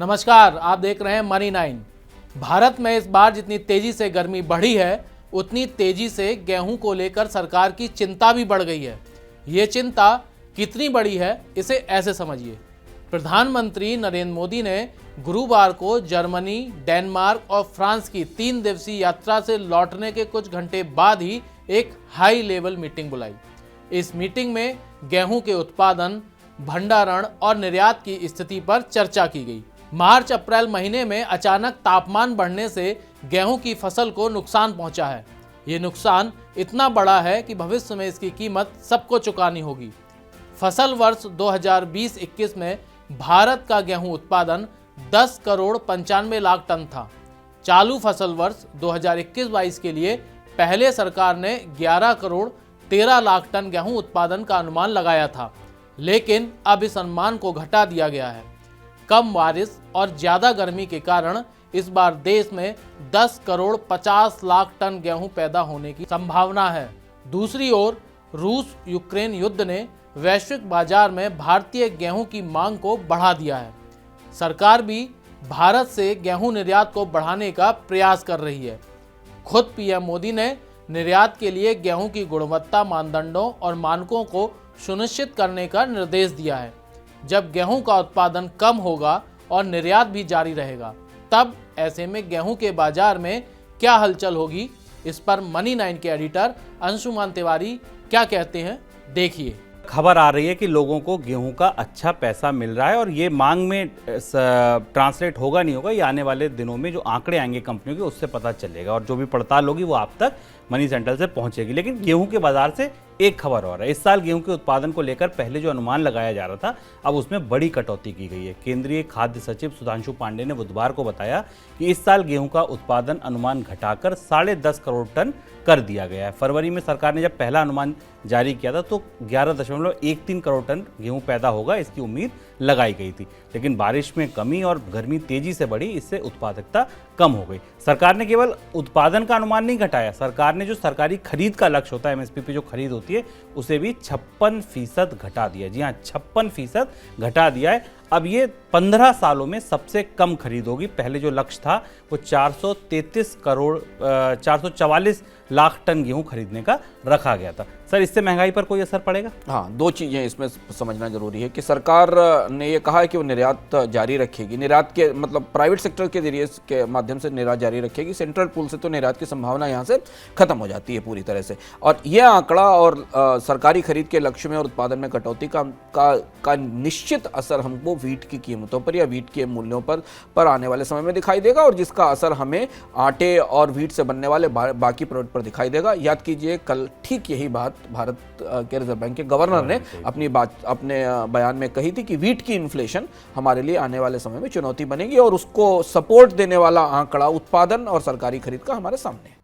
नमस्कार, आप देख रहे हैं मनी 9। भारत में इस बार जितनी तेजी से गर्मी बढ़ी है, उतनी तेजी से गेहूं को लेकर सरकार की चिंता भी बढ़ गई है। ये चिंता कितनी बड़ी है, इसे ऐसे समझिए। प्रधानमंत्री नरेंद्र मोदी ने गुरुवार को जर्मनी, डेनमार्क और फ्रांस की 3 दिवसीय यात्रा से लौटने के कुछ घंटे बाद ही एक हाई लेवल मीटिंग बुलाई। इस मीटिंग में गेहूं के उत्पादन, भंडारण और निर्यात की स्थिति पर चर्चा की गई। मार्च अप्रैल महीने में अचानक तापमान बढ़ने से गेहूं की फसल को नुकसान पहुंचा है। ये नुकसान इतना बड़ा है कि भविष्य में इसकी कीमत सबको चुकानी होगी। फसल वर्ष 2020-21 में भारत का गेहूं उत्पादन 10 करोड़ 95 लाख टन था। चालू फसल वर्ष 2021-22 के लिए पहले सरकार ने 11 करोड़ 13 लाख टन गेहूं उत्पादन का अनुमान लगाया था, लेकिन अब इस अनुमान को घटा दिया गया है। कम बारिश और ज्यादा गर्मी के कारण इस बार देश में 10 करोड़ 50 लाख टन गेहूं पैदा होने की संभावना है। दूसरी ओर रूस यूक्रेन युद्ध ने वैश्विक बाजार में भारतीय गेहूं की मांग को बढ़ा दिया है। सरकार भी भारत से गेहूं निर्यात को बढ़ाने का प्रयास कर रही है। खुद पीएम मोदी ने निर्यात के लिए गेहूं की गुणवत्ता मानदंडों और मानकों को सुनिश्चित करने का निर्देश दिया है। जब गेहूं का उत्पादन कम होगा और निर्यात भी जारी रहेगा, तब ऐसे में गेहूं के बाजार में क्या हलचल होगी, इस पर मनी 9 के एडिटर अंशुमान तिवारी क्या कहते हैं, देखिए। खबर आ रही है कि लोगों को गेहूं का अच्छा पैसा मिल रहा है और ये मांग में ट्रांसलेट होगा नहीं होगा, ये आने वाले दिनों में जो आंकड़े आएंगे कंपनियों के उससे पता चलेगा और जो भी पड़ताल होगी वो आप तक मनी सेंट्रल से पहुंचेगी। लेकिन गेहूं के बाजार से एक खबर और है। इस साल गेहूं के उत्पादन को लेकर पहले जो अनुमान लगाया जा रहा था, अब उसमें बड़ी कटौती की गई है। केंद्रीय खाद्य सचिव सुधांशु पांडे ने बुधवार को बताया कि इस साल गेहूं का उत्पादन अनुमान घटाकर 10.5 करोड़ टन कर दिया गया है। फरवरी में सरकार ने जब पहला अनुमान जारी किया था तो 11.13 करोड़ टन गेहूं पैदा होगा, इसकी उम्मीद लगाई गई थी। लेकिन बारिश में कमी और गर्मी तेजी से बढ़ी, इससे उत्पादकता कम हो गई। सरकार ने केवल उत्पादन का अनुमान नहीं घटाया, सरकार ने जो सरकारी खरीद का लक्ष्य होता है, एमएसपी पे जो खरीद होती है, उसे भी 56% घटा दिया। जी हाँ, 56% घटा दिया है। अब ये 15 सालों में सबसे कम खरीद होगी। पहले जो लक्ष्य था वो 444 लाख टन गेहूं खरीदने का रखा गया था। सर, इससे महंगाई पर कोई असर पड़ेगा? हाँ, 2 चीज़ें इसमें समझना जरूरी है कि सरकार ने ये कहा है कि वो निर्यात जारी रखेगी। निर्यात के मतलब प्राइवेट सेक्टर के जरिए के माध्यम से निर्यात जारी रखेगी। सेंट्रल पूल से तो निर्यात की संभावना यहाँ से खत्म हो जाती है पूरी तरह से। और यह आंकड़ा और सरकारी खरीद के लक्ष्य में और उत्पादन में कटौती का निश्चित असर हमको वीट की कीमतों पर या वीट के मूल्यों पर आने वाले समय में दिखाई देगा, और जिसका असर हमें आटे और वीट से बनने वाले बाकी प्रोडक्ट पर दिखाई देगा। याद कीजिए, कल ठीक यही बात भारत के रिजर्व बैंक के गवर्नर ने अपने बयान में कही थी कि वीट की इन्फ्लेशन हमारे लिए आने वाले समय में चुनौती बनेगी, और उसको सपोर्ट देने वाला आंकड़ा उत्पादन और सरकारी खरीद का हमारे सामने है।